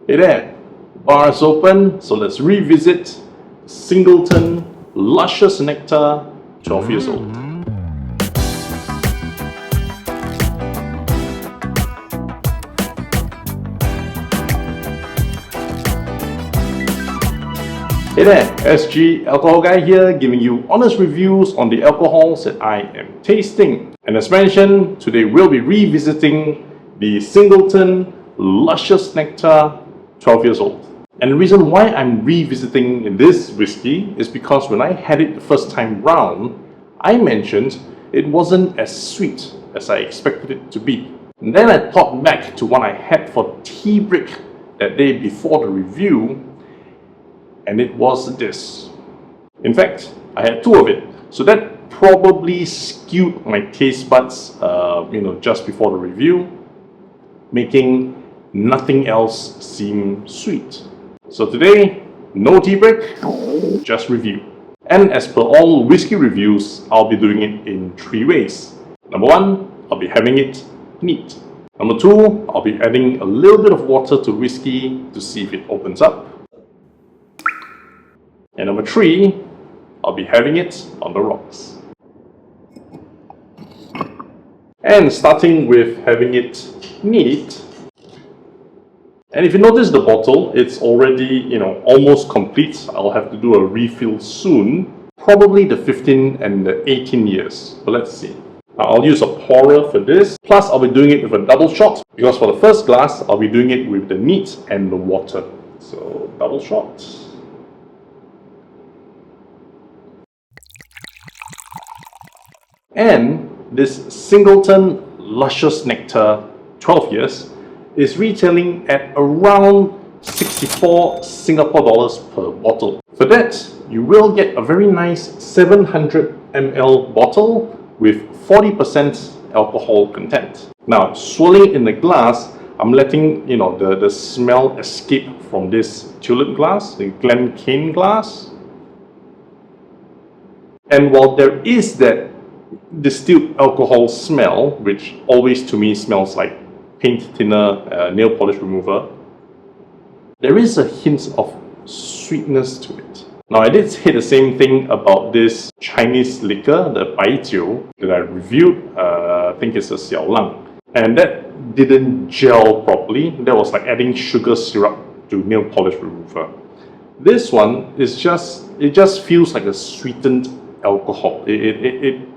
Hey there, bar's open, so let's revisit Singleton Luscious Nectar 12 years old. Hey there, SG Alcohol Guy here, giving you honest reviews on the alcohols that I am tasting. And as mentioned, today we'll be revisiting the Singleton Luscious Nectar 12 years old. And the reason why I'm revisiting this whiskey is because when I had it the first time round, I mentioned it wasn't as sweet as I expected it to be. And then I thought back to what I had for tea break that day before the review, and it was this. In fact, I had two of it, so that probably skewed my taste buds, just before the review, making nothing else seem sweet. So today, no tea break, just review. And as per all whiskey reviews, I'll be doing it in three ways. Number one, I'll be having it neat. Number two, I'll be adding a little bit of water to whiskey to see if it opens up. And number three, I'll be having it on the rocks. And starting with having it neat. And if you notice the bottle, it's already, almost complete. I'll have to do a refill soon. Probably the 15 and the 18 years. But let's see. Now, I'll use a pourer for this. Plus, I'll be doing it with a double shot. Because for the first glass, I'll be doing it with the neat and the water. So, double shot. And this Singleton Luscious Nectar 12 years is retailing at around 64 Singapore dollars per bottle. For that, you will get a very nice 700 ml bottle with 40% alcohol content. Now, swirling in the glass, I'm letting the smell escape from this tulip glass, the Glencairn glass. And while there is that distilled alcohol smell, which always to me smells like paint thinner, nail polish remover, there is a hint of sweetness to it. Now, I did say the same thing about this Chinese liquor, the Baijiu, that I reviewed. I think it's a Xiaolang, and that didn't gel properly. That was like adding sugar syrup to nail polish remover. This one is just feels like a sweetened alcohol. It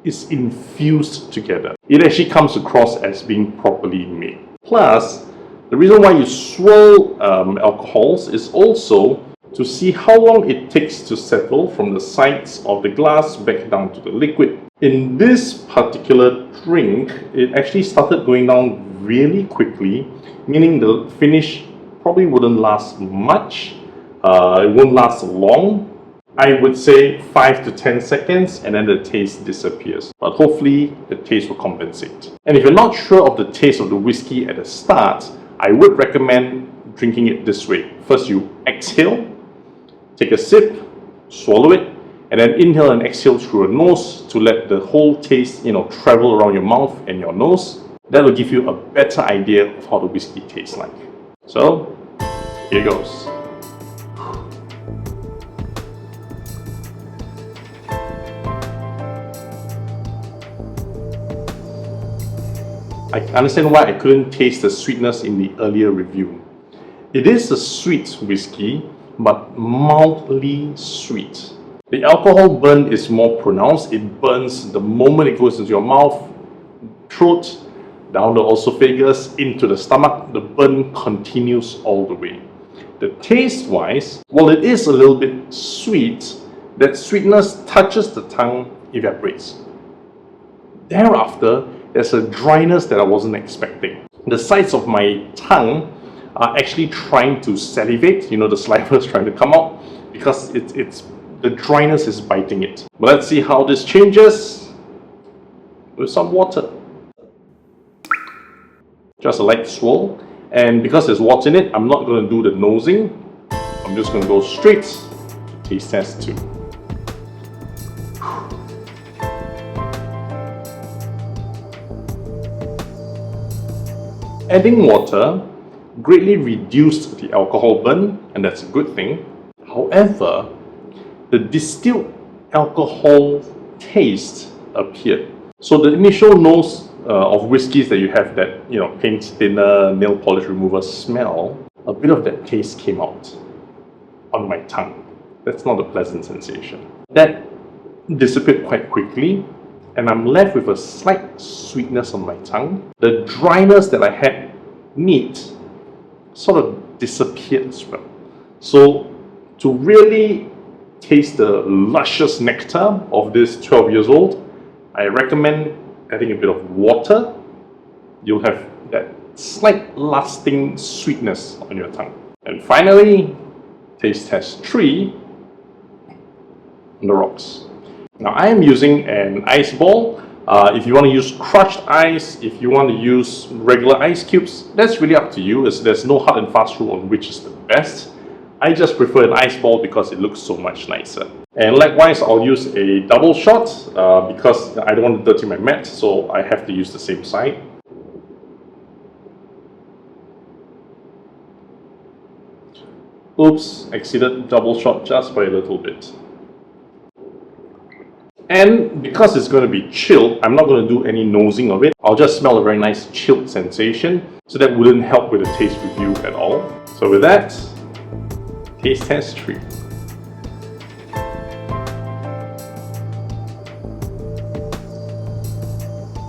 is infused together. It actually comes across as being properly made. Plus, the reason why you swirl alcohols is also to see how long it takes to settle from the sides of the glass back down to the liquid. In this particular drink, it actually started going down really quickly, meaning the finish probably wouldn't last much. It won't last long. I would say 5 to 10 seconds, and then the taste disappears. But hopefully, the taste will compensate. And if you're not sure of the taste of the whiskey at the start, I would recommend drinking it this way. First, you exhale, take a sip, swallow it, and then inhale and exhale through your nose to let the whole taste, travel around your mouth and your nose. That will give you a better idea of how the whiskey tastes like. So, here goes. I understand why I couldn't taste the sweetness in the earlier review. It is a sweet whiskey, but mildly sweet. The alcohol burn is more pronounced. It burns the moment it goes into your mouth, throat, down the esophagus, into the stomach. The burn continues all the way. The taste-wise, while it is a little bit sweet, that sweetness touches the tongue, evaporates. Thereafter, there's a dryness that I wasn't expecting. The sides of my tongue are actually trying to salivate, the saliva is trying to come out because the dryness is biting it. But let's see how this changes with some water. Just a light swirl, and because there's water in it, I'm not going to do the nosing. I'm just going to go straight to taste test 2. Adding water greatly reduced the alcohol burn, and that's a good thing. However, the distilled alcohol taste appeared. So the initial nose of whiskies that you have, that paint thinner, nail polish remover smell, a bit of that taste came out on my tongue. That's not a pleasant sensation. That disappeared quite quickly, and I'm left with a slight sweetness on my tongue. The dryness that I had neat sort of disappeared as well. So to really taste the luscious nectar of this 12 years old, I recommend adding a bit of water. You'll have that slight lasting sweetness on your tongue. And finally, taste test 3 on the rocks. Now I am using an ice ball. If you want to use crushed ice, if you want to use regular ice cubes, that's really up to you, as there's no hard and fast rule on which is the best. I just prefer an ice ball because it looks so much nicer. And likewise, I'll use a double shot because I don't want to dirty my mat, so I have to use the same side. Oops, exceeded double shot just by a little bit. And because it's going to be chilled, I'm not going to do any nosing of it. I'll just smell a very nice chilled sensation, so that wouldn't help with the taste review at all. So with that, taste test 3.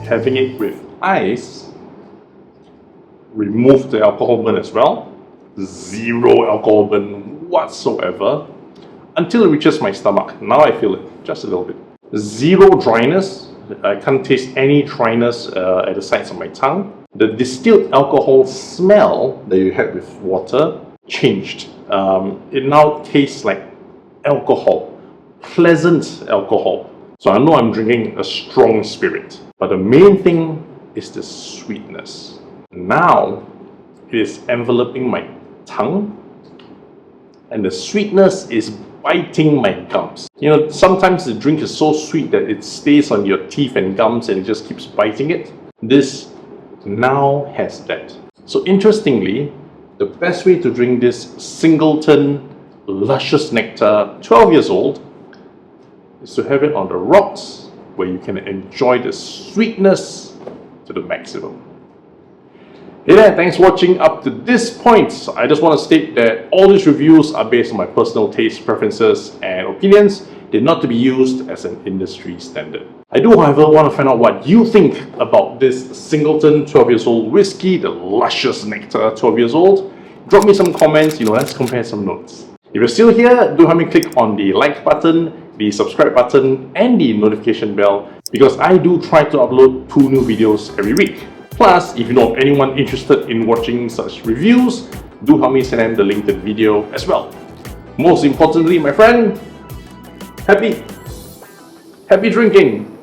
Having it with ice, remove the alcohol burn as well. Zero alcohol burn whatsoever until it reaches my stomach. Now I feel it just a little bit. Zero dryness. I can't taste any dryness at the sides of my tongue. The distilled alcohol smell that you had with water changed. It now tastes like alcohol, pleasant alcohol. So I know I'm drinking a strong spirit. But the main thing is the sweetness. Now it is enveloping my tongue, and the sweetness is biting my gums. Sometimes the drink is so sweet that it stays on your teeth and gums and it just keeps biting it. This now has that. So interestingly, the best way to drink this Singleton Luscious Nectar 12 years old is to have it on the rocks, where you can enjoy the sweetness to the maximum. Hey there, thanks for watching up to this point. I just want to state that all these reviews are based on my personal taste, preferences and opinions. They're not to be used as an industry standard. I do, however, want to find out what you think about this Singleton 12 years old whiskey, the Luscious Nectar 12 years old. Drop me some comments, let's compare some notes. If you're still here, do help me click on the like button, the subscribe button and the notification bell, because I do try to upload 2 new videos every week. Plus, if you know of anyone interested in watching such reviews, do help me send them the link to the video as well. Most importantly, my friend, happy drinking!